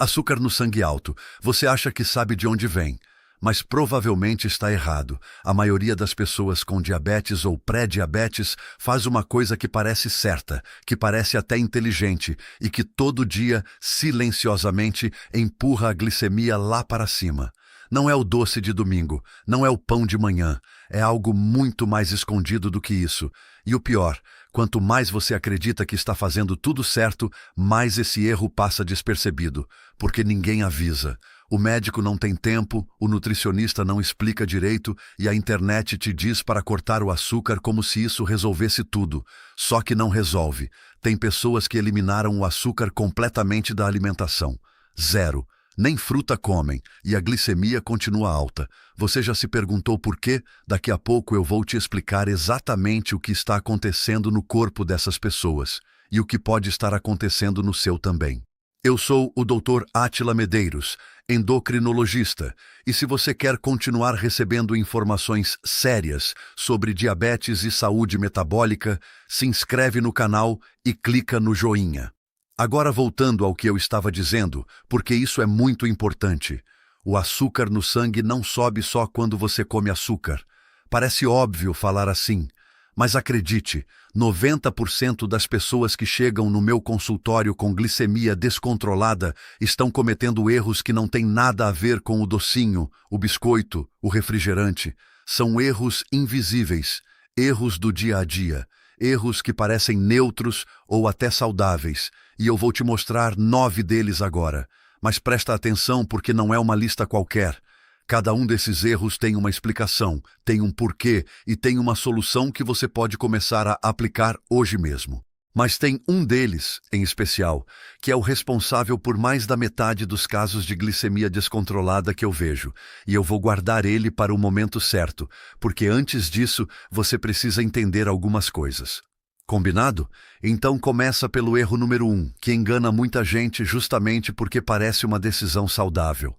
Açúcar no sangue alto. Você acha que sabe de onde vem, mas provavelmente está errado. A maioria das pessoas com diabetes ou pré-diabetes faz uma coisa que parece certa, que parece até inteligente e que todo dia, silenciosamente, empurra a glicemia lá para cima. Não é o doce de domingo, não é o pão de manhã, é algo muito mais escondido do que isso. E o pior, quanto mais você acredita que está fazendo tudo certo, mais esse erro passa despercebido, porque ninguém avisa. O médico não tem tempo, o nutricionista não explica direito e a internet te diz para cortar o açúcar como se isso resolvesse tudo. Só que não resolve. Tem pessoas que eliminaram o açúcar completamente da alimentação. Zero. Nem fruta comem, e a glicemia continua alta. Você já se perguntou por quê? Daqui a pouco eu vou te explicar exatamente o que está acontecendo no corpo dessas pessoas, e o que pode estar acontecendo no seu também. Eu sou o Dr. Átila Medeiros, endocrinologista, e se você quer continuar recebendo informações sérias sobre diabetes e saúde metabólica, se inscreve no canal e clica no joinha. Agora voltando ao que eu estava dizendo, porque isso é muito importante. O açúcar no sangue não sobe só quando você come açúcar. Parece óbvio falar assim, mas acredite, 90% das pessoas que chegam no meu consultório com glicemia descontrolada estão cometendo erros que não têm nada a ver com o docinho, o biscoito, o refrigerante. São erros invisíveis, erros do dia a dia. Erros que parecem neutros ou até saudáveis, e eu vou te mostrar 9 deles agora. Mas presta atenção porque não é uma lista qualquer. Cada um desses erros tem uma explicação, tem um porquê e tem uma solução que você pode começar a aplicar hoje mesmo. Mas tem um deles, em especial, que é o responsável por mais da metade dos casos de glicemia descontrolada que eu vejo, e eu vou guardar ele para o momento certo, porque antes disso você precisa entender algumas coisas. Combinado? Então começa pelo erro número 1, que engana muita gente justamente porque parece uma decisão saudável.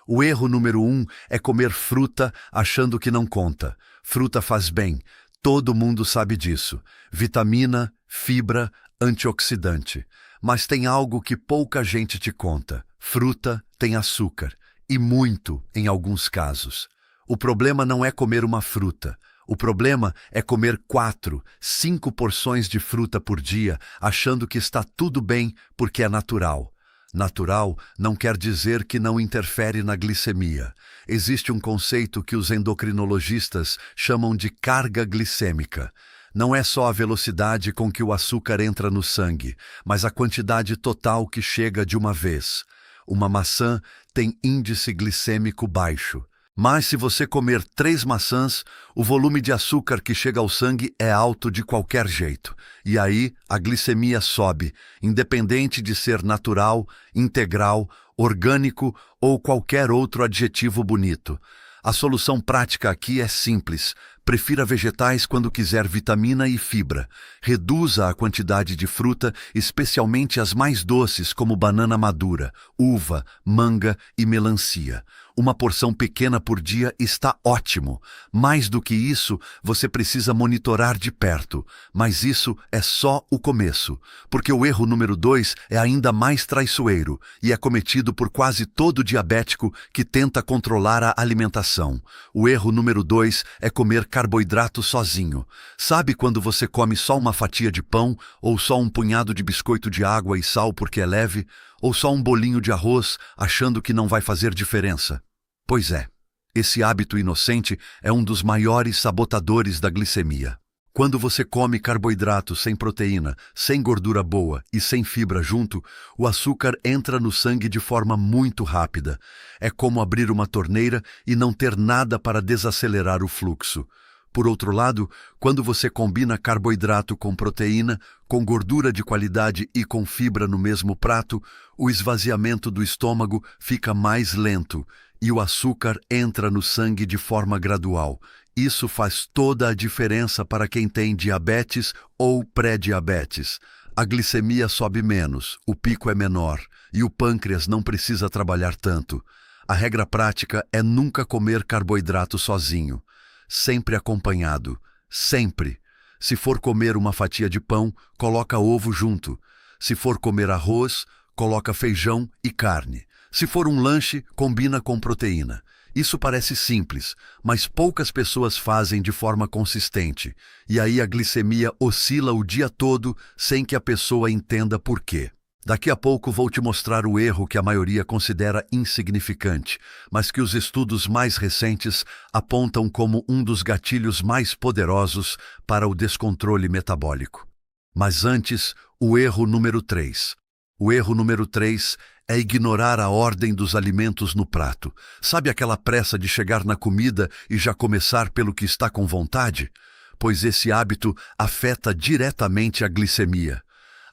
O erro número 1 é comer fruta achando que não conta. Fruta faz bem. Todo mundo sabe disso. Vitamina, fibra, antioxidante. Mas tem algo que pouca gente te conta. Fruta tem açúcar. E muito, em alguns casos. O problema não é comer uma fruta. O problema é comer 4, 5 porções de fruta por dia, achando que está tudo bem porque é natural. Natural não quer dizer que não interfere na glicemia. Existe um conceito que os endocrinologistas chamam de carga glicêmica. Não é só a velocidade com que o açúcar entra no sangue, mas a quantidade total que chega de uma vez. Uma maçã tem índice glicêmico baixo. Mas se você comer 3 maçãs, o volume de açúcar que chega ao sangue é alto de qualquer jeito. E aí a glicemia sobe, independente de ser natural, integral, orgânico ou qualquer outro adjetivo bonito. A solução prática aqui é simples. Prefira vegetais quando quiser vitamina e fibra. Reduza a quantidade de fruta, especialmente as mais doces como banana madura, uva, manga e melancia. Uma porção pequena por dia está ótimo. Mais do que isso, você precisa monitorar de perto. Mas isso é só o começo, porque o erro número 2 é ainda mais traiçoeiro e é cometido por quase todo diabético que tenta controlar a alimentação. O erro número 2 é comer carboidrato sozinho. Sabe quando você come só uma fatia de pão, ou só um punhado de biscoito de água e sal porque é leve, ou só um bolinho de arroz achando que não vai fazer diferença? Pois é, esse hábito inocente é um dos maiores sabotadores da glicemia. Quando você come carboidrato sem proteína, sem gordura boa e sem fibra junto, o açúcar entra no sangue de forma muito rápida. É como abrir uma torneira e não ter nada para desacelerar o fluxo. Por outro lado, quando você combina carboidrato com proteína, com gordura de qualidade e com fibra no mesmo prato, o esvaziamento do estômago fica mais lento e o açúcar entra no sangue de forma gradual. Isso faz toda a diferença para quem tem diabetes ou pré-diabetes. A glicemia sobe menos, o pico é menor e o pâncreas não precisa trabalhar tanto. A regra prática é nunca comer carboidrato sozinho. Sempre acompanhado. Sempre. Se for comer uma fatia de pão, coloca ovo junto. Se for comer arroz, coloca feijão e carne. Se for um lanche, combina com proteína. Isso parece simples, mas poucas pessoas fazem de forma consistente, e aí a glicemia oscila o dia todo sem que a pessoa entenda por quê. Daqui a pouco vou te mostrar o erro que a maioria considera insignificante, mas que os estudos mais recentes apontam como um dos gatilhos mais poderosos para o descontrole metabólico. Mas antes, o erro número 3. O erro número 3 é ignorar a ordem dos alimentos no prato. Sabe aquela pressa de chegar na comida e já começar pelo que está com vontade? Pois esse hábito afeta diretamente a glicemia.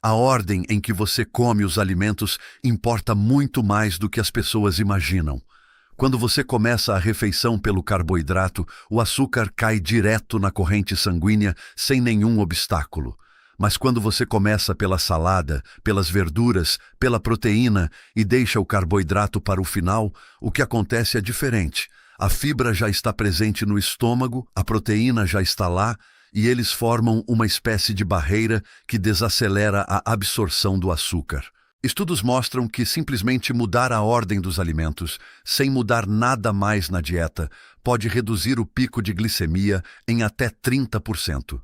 A ordem em que você come os alimentos importa muito mais do que as pessoas imaginam. Quando você começa a refeição pelo carboidrato, o açúcar cai direto na corrente sanguínea sem nenhum obstáculo. Mas quando você começa pela salada, pelas verduras, pela proteína e deixa o carboidrato para o final, o que acontece é diferente. A fibra já está presente no estômago, a proteína já está lá, e eles formam uma espécie de barreira que desacelera a absorção do açúcar. Estudos mostram que simplesmente mudar a ordem dos alimentos, sem mudar nada mais na dieta, pode reduzir o pico de glicemia em até 30%.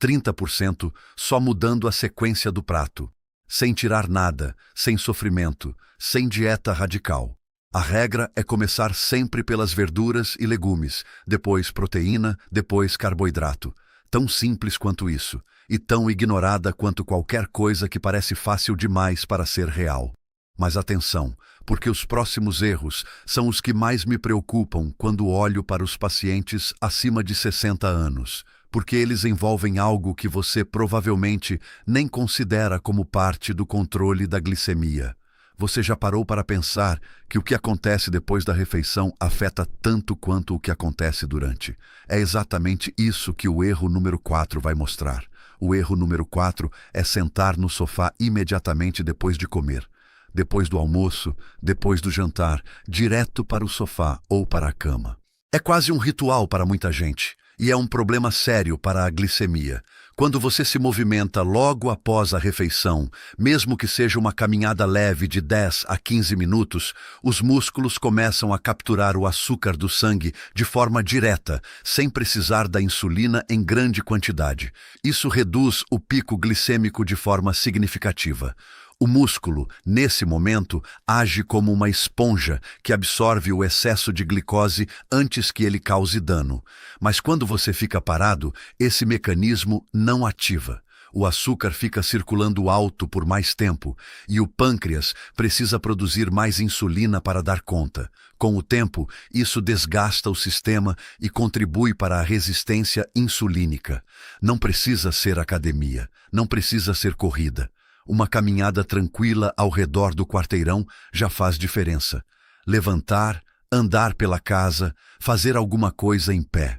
30% só mudando a sequência do prato, sem tirar nada, sem sofrimento, sem dieta radical. A regra é começar sempre pelas verduras e legumes, depois proteína, depois carboidrato. Tão simples quanto isso, e tão ignorada quanto qualquer coisa que parece fácil demais para ser real. Mas atenção, porque os próximos erros são os que mais me preocupam quando olho para os pacientes acima de 60 anos, porque eles envolvem algo que você provavelmente nem considera como parte do controle da glicemia. Você já parou para pensar que o que acontece depois da refeição afeta tanto quanto o que acontece durante? É exatamente isso que o erro número 4 vai mostrar. O erro número 4 é sentar no sofá imediatamente depois de comer. Depois do almoço, depois do jantar, direto para o sofá ou para a cama. É quase um ritual para muita gente, e é um problema sério para a glicemia. Quando você se movimenta logo após a refeição, mesmo que seja uma caminhada leve de 10 a 15 minutos, os músculos começam a capturar o açúcar do sangue de forma direta, sem precisar da insulina em grande quantidade. Isso reduz o pico glicêmico de forma significativa. O músculo, nesse momento, age como uma esponja que absorve o excesso de glicose antes que ele cause dano. Mas quando você fica parado, esse mecanismo não ativa. O açúcar fica circulando alto por mais tempo e o pâncreas precisa produzir mais insulina para dar conta. Com o tempo, isso desgasta o sistema e contribui para a resistência insulínica. Não precisa ser academia, não precisa ser corrida. Uma caminhada tranquila ao redor do quarteirão já faz diferença. Levantar, andar pela casa, fazer alguma coisa em pé.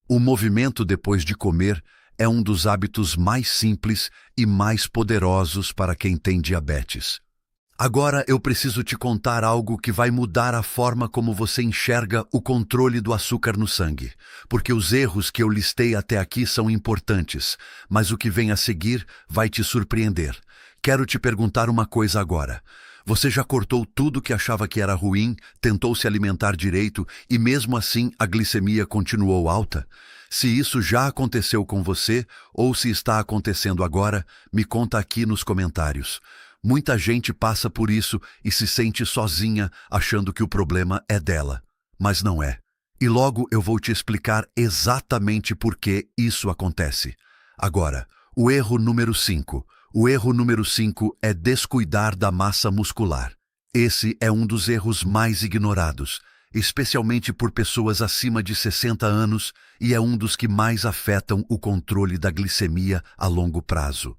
O movimento depois de comer é um dos hábitos mais simples e mais poderosos para quem tem diabetes. Agora eu preciso te contar algo que vai mudar a forma como você enxerga o controle do açúcar no sangue, porque os erros que eu listei até aqui são importantes, mas o que vem a seguir vai te surpreender. Quero te perguntar uma coisa agora. Você já cortou tudo que achava que era ruim, tentou se alimentar direito e mesmo assim a glicemia continuou alta? Se isso já aconteceu com você ou se está acontecendo agora, me conta aqui nos comentários. Muita gente passa por isso e se sente sozinha achando que o problema é dela, mas não é. E logo eu vou te explicar exatamente por que isso acontece. Agora, o erro número 5. O erro número 5 é descuidar da massa muscular. Esse é um dos erros mais ignorados, especialmente por pessoas acima de 60 anos, e é um dos que mais afetam o controle da glicemia a longo prazo.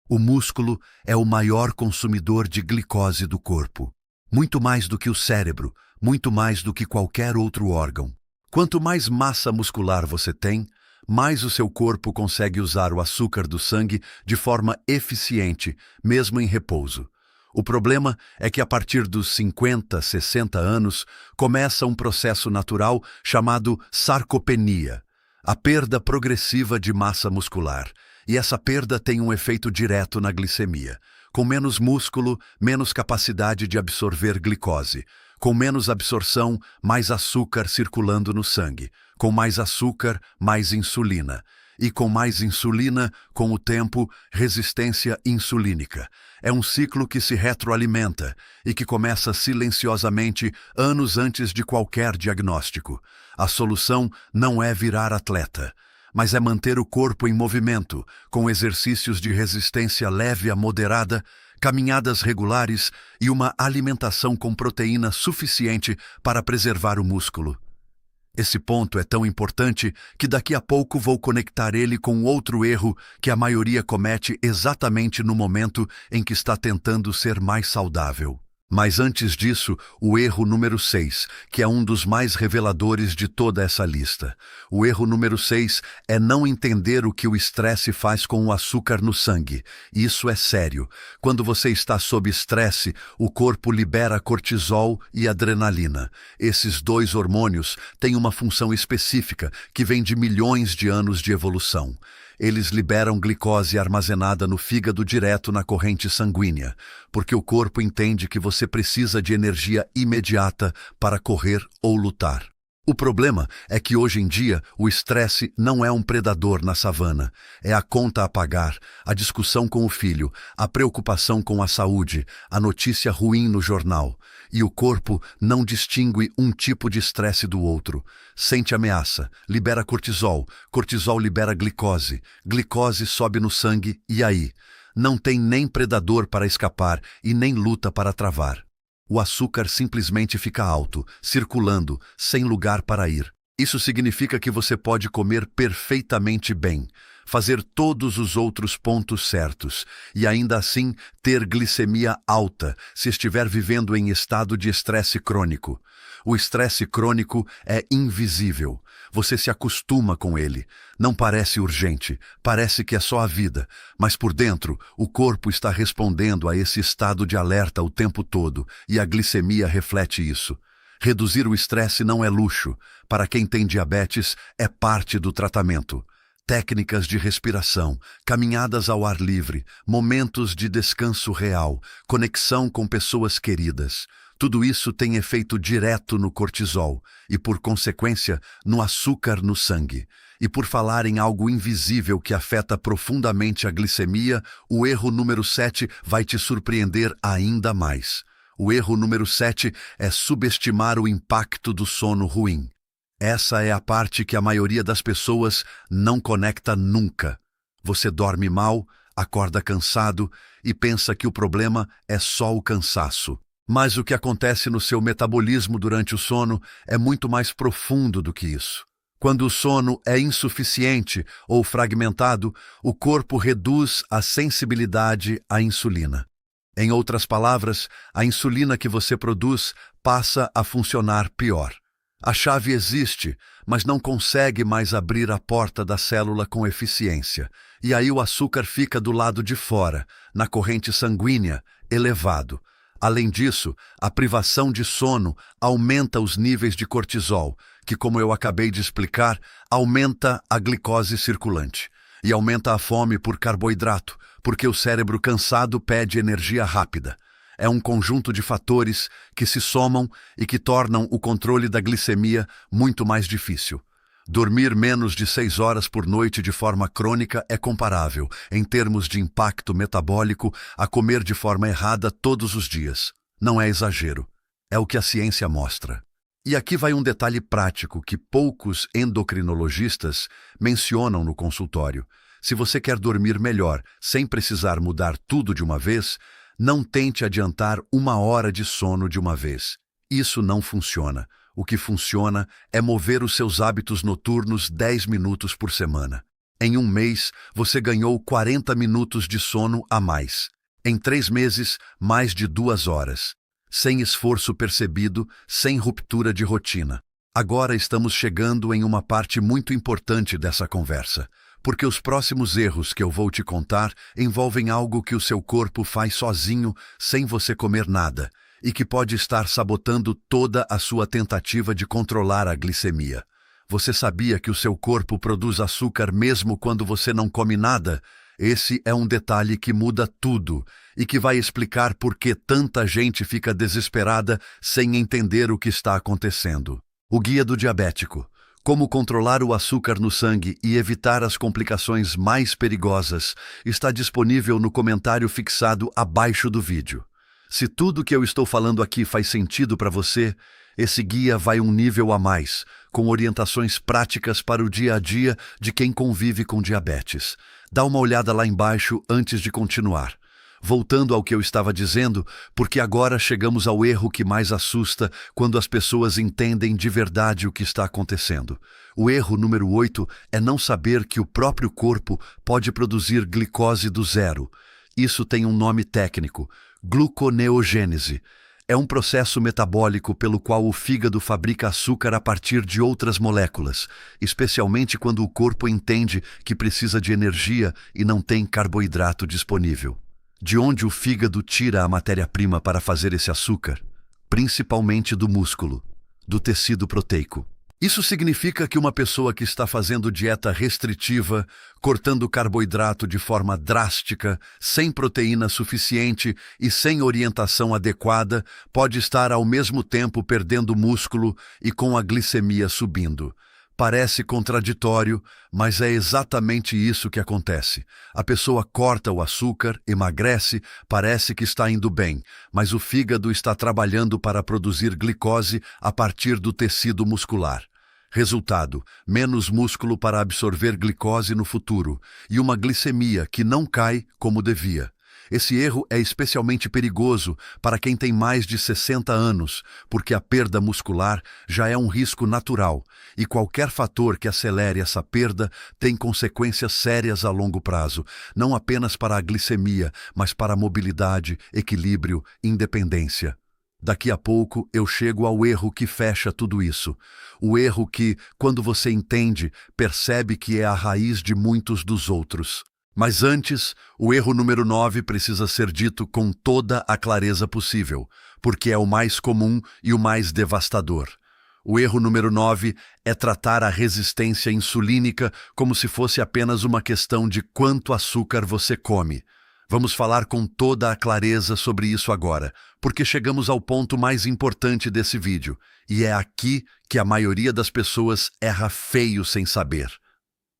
O músculo é o maior consumidor de glicose do corpo. Muito mais do que o cérebro, muito mais do que qualquer outro órgão. Quanto mais massa muscular você tem, mais o seu corpo consegue usar o açúcar do sangue de forma eficiente, mesmo em repouso. O problema é que a partir dos 50, 60 anos, começa um processo natural chamado sarcopenia, a perda progressiva de massa muscular, e essa perda tem um efeito direto na glicemia. Com menos músculo, menos capacidade de absorver glicose. Com menos absorção, mais açúcar circulando no sangue. Com mais açúcar, mais insulina. E com mais insulina, com o tempo, resistência insulínica. É um ciclo que se retroalimenta e que começa silenciosamente anos antes de qualquer diagnóstico. A solução não é virar atleta, mas é manter o corpo em movimento, com exercícios de resistência leve a moderada, caminhadas regulares e uma alimentação com proteína suficiente para preservar o músculo. Esse ponto é tão importante que daqui a pouco vou conectar ele com outro erro que a maioria comete exatamente no momento em que está tentando ser mais saudável. Mas antes disso, o erro número 6, que é um dos mais reveladores de toda essa lista. O erro número 6 é não entender o que o estresse faz com o açúcar no sangue. Isso é sério. Quando você está sob estresse, o corpo libera cortisol e adrenalina. Esses dois hormônios têm uma função específica que vem de milhões de anos de evolução. Eles liberam glicose armazenada no fígado direto na corrente sanguínea, porque o corpo entende que você precisa de energia imediata para correr ou lutar. O problema é que hoje em dia o estresse não é um predador na savana. É a conta a pagar, a discussão com o filho, a preocupação com a saúde, a notícia ruim no jornal. E o corpo não distingue um tipo de estresse do outro. Sente ameaça, libera cortisol, cortisol libera glicose, glicose sobe no sangue e aí? Não tem nem predador para escapar e nem luta para travar. O açúcar simplesmente fica alto, circulando, sem lugar para ir. Isso significa que você pode comer perfeitamente bem, fazer todos os outros pontos certos e ainda assim ter glicemia alta se estiver vivendo em estado de estresse crônico. O estresse crônico é invisível. Você se acostuma com ele. Não parece urgente, parece que é só a vida, mas por dentro o corpo está respondendo a esse estado de alerta o tempo todo e a glicemia reflete isso. Reduzir o estresse não é luxo. Para quem tem diabetes, é parte do tratamento. Técnicas de respiração, caminhadas ao ar livre, momentos de descanso real, conexão com pessoas queridas. Tudo isso tem efeito direto no cortisol e, por consequência, no açúcar no sangue. E por falar em algo invisível que afeta profundamente a glicemia, o erro número 7 vai te surpreender ainda mais. O erro número 7 é subestimar o impacto do sono ruim. Essa é a parte que a maioria das pessoas não conecta nunca. Você dorme mal, acorda cansado e pensa que o problema é só o cansaço. Mas o que acontece no seu metabolismo durante o sono é muito mais profundo do que isso. Quando o sono é insuficiente ou fragmentado, o corpo reduz a sensibilidade à insulina. Em outras palavras, a insulina que você produz passa a funcionar pior. A chave existe, mas não consegue mais abrir a porta da célula com eficiência. E aí o açúcar fica do lado de fora, na corrente sanguínea, elevado. Além disso, a privação de sono aumenta os níveis de cortisol, que, como eu acabei de explicar, aumenta a glicose circulante. E aumenta a fome por carboidrato, porque o cérebro cansado pede energia rápida. É um conjunto de fatores que se somam e que tornam o controle da glicemia muito mais difícil. Dormir menos de 6 horas por noite de forma crônica é comparável, em termos de impacto metabólico, a comer de forma errada todos os dias. Não é exagero. É o que a ciência mostra. E aqui vai um detalhe prático que poucos endocrinologistas mencionam no consultório. Se você quer dormir melhor, sem precisar mudar tudo de uma vez, não tente adiantar 1 hora de sono de uma vez. Isso não funciona. O que funciona é mover os seus hábitos noturnos 10 minutos por semana. Em 1 mês, você ganhou 40 minutos de sono a mais. Em 3 meses, mais de 2 horas. Sem esforço percebido, sem ruptura de rotina. Agora estamos chegando em uma parte muito importante dessa conversa, porque os próximos erros que eu vou te contar envolvem algo que o seu corpo faz sozinho, sem você comer nada, e que pode estar sabotando toda a sua tentativa de controlar a glicemia. Você sabia que o seu corpo produz açúcar mesmo quando você não come nada? Esse é um detalhe que muda tudo e que vai explicar por que tanta gente fica desesperada sem entender o que está acontecendo. O Guia do Diabético. Como controlar o açúcar no sangue e evitar as complicações mais perigosas está disponível no comentário fixado abaixo do vídeo. Se tudo que eu estou falando aqui faz sentido para você, esse guia vai um nível a mais, com orientações práticas para o dia a dia de quem convive com diabetes. Dá uma olhada lá embaixo antes de continuar. Voltando ao que eu estava dizendo, porque agora chegamos ao erro que mais assusta quando as pessoas entendem de verdade o que está acontecendo. O erro número 8 é não saber que o próprio corpo pode produzir glicose do zero. Isso tem um nome técnico: gluconeogênese. É um processo metabólico pelo qual o fígado fabrica açúcar a partir de outras moléculas, especialmente quando o corpo entende que precisa de energia e não tem carboidrato disponível. De onde o fígado tira a matéria-prima para fazer esse açúcar? Principalmente do músculo, do tecido proteico. Isso significa que uma pessoa que está fazendo dieta restritiva, cortando carboidrato de forma drástica, sem proteína suficiente e sem orientação adequada, pode estar ao mesmo tempo perdendo músculo e com a glicemia subindo. Parece contraditório, mas é exatamente isso que acontece. A pessoa corta o açúcar, emagrece, parece que está indo bem, mas o fígado está trabalhando para produzir glicose a partir do tecido muscular. Resultado: menos músculo para absorver glicose no futuro e uma glicemia que não cai como devia. Esse erro é especialmente perigoso para quem tem mais de 60 anos, porque a perda muscular já é um risco natural e qualquer fator que acelere essa perda tem consequências sérias a longo prazo, não apenas para a glicemia, mas para a mobilidade, equilíbrio, independência. Daqui a pouco eu chego ao erro que fecha tudo isso. O erro que, quando você entende, percebe que é a raiz de muitos dos outros. Mas antes, o erro número 9 precisa ser dito com toda a clareza possível, porque é o mais comum e o mais devastador. O erro número 9 é tratar a resistência insulínica como se fosse apenas uma questão de quanto açúcar você come. Vamos falar com toda a clareza sobre isso agora, porque chegamos ao ponto mais importante desse vídeo, e é aqui que a maioria das pessoas erra feio sem saber.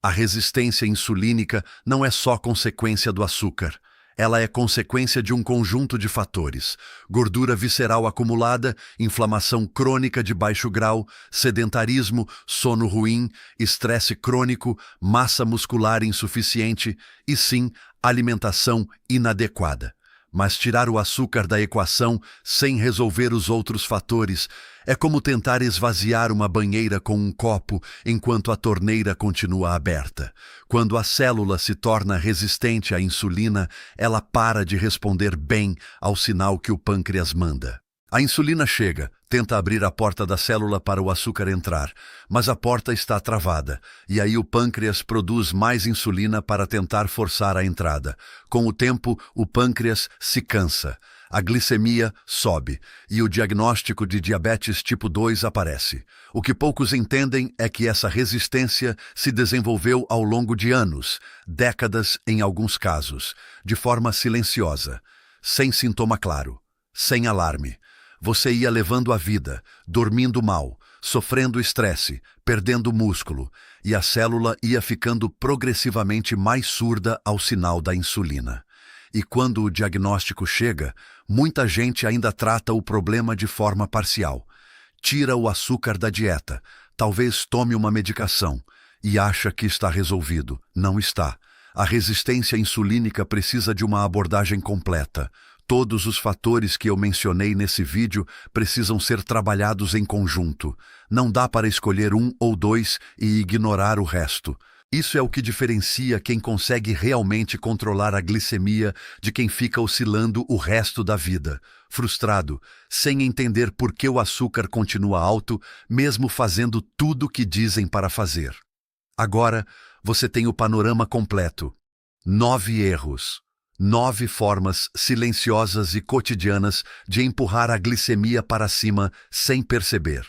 A resistência insulínica não é só consequência do açúcar. Ela é consequência de um conjunto de fatores: gordura visceral acumulada, inflamação crônica de baixo grau, sedentarismo, sono ruim, estresse crônico, massa muscular insuficiente e, sim, alimentação inadequada. Mas tirar o açúcar da equação sem resolver os outros fatores é como tentar esvaziar uma banheira com um copo enquanto a torneira continua aberta. Quando a célula se torna resistente à insulina, ela para de responder bem ao sinal que o pâncreas manda. A insulina chega, tenta abrir a porta da célula para o açúcar entrar, mas a porta está travada, e aí o pâncreas produz mais insulina para tentar forçar a entrada. Com o tempo, o pâncreas se cansa, a glicemia sobe, e o diagnóstico de diabetes tipo 2 aparece. O que poucos entendem é que essa resistência se desenvolveu ao longo de anos, décadas em alguns casos, de forma silenciosa, sem sintoma claro, sem alarme. Você ia levando a vida, dormindo mal, sofrendo estresse, perdendo músculo, e a célula ia ficando progressivamente mais surda ao sinal da insulina. E quando o diagnóstico chega, muita gente ainda trata o problema de forma parcial. Tira o açúcar da dieta, talvez tome uma medicação, e acha que está resolvido. Não está. A resistência insulínica precisa de uma abordagem completa. Todos os fatores que eu mencionei nesse vídeo precisam ser trabalhados em conjunto. Não dá para escolher um ou dois e ignorar o resto. Isso é o que diferencia quem consegue realmente controlar a glicemia de quem fica oscilando o resto da vida, frustrado, sem entender por que o açúcar continua alto, mesmo fazendo tudo o que dizem para fazer. Agora, você tem o panorama completo. 9 erros. 9 formas silenciosas e cotidianas de empurrar a glicemia para cima sem perceber.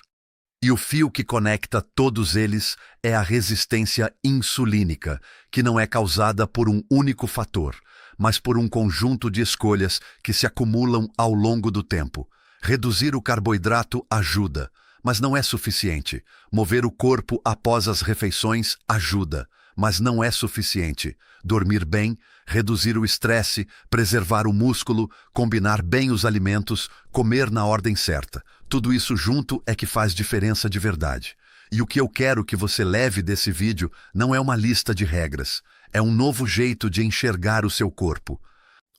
E o fio que conecta todos eles é a resistência insulínica, que não é causada por um único fator, mas por um conjunto de escolhas que se acumulam ao longo do tempo. Reduzir o carboidrato ajuda, mas não é suficiente. Mover o corpo após as refeições ajuda, mas não é suficiente. Dormir bem, reduzir o estresse, preservar o músculo, combinar bem os alimentos, comer na ordem certa. Tudo isso junto é que faz diferença de verdade. E o que eu quero que você leve desse vídeo não é uma lista de regras. É um novo jeito de enxergar o seu corpo.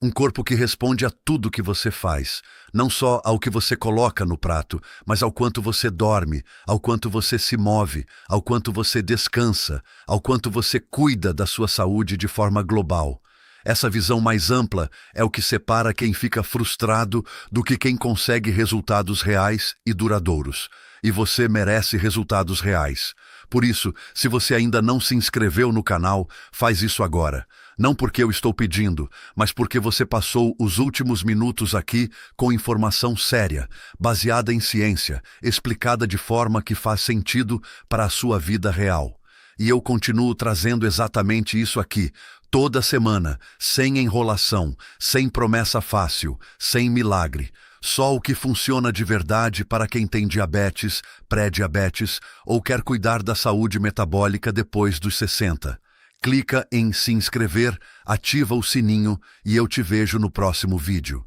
Um corpo que responde a tudo que você faz, não só ao que você coloca no prato, mas ao quanto você dorme, ao quanto você se move, ao quanto você descansa, ao quanto você cuida da sua saúde de forma global. Essa visão mais ampla é o que separa quem fica frustrado do que quem consegue resultados reais e duradouros. E você merece resultados reais. Por isso, se você ainda não se inscreveu no canal, faz isso agora. Não porque eu estou pedindo, mas porque você passou os últimos minutos aqui com informação séria, baseada em ciência, explicada de forma que faz sentido para a sua vida real. E eu continuo trazendo exatamente isso aqui, toda semana, sem enrolação, sem promessa fácil, sem milagre. Só o que funciona de verdade para quem tem diabetes, pré-diabetes ou quer cuidar da saúde metabólica depois dos 60. Clica em se inscrever, ativa o sininho e eu te vejo no próximo vídeo.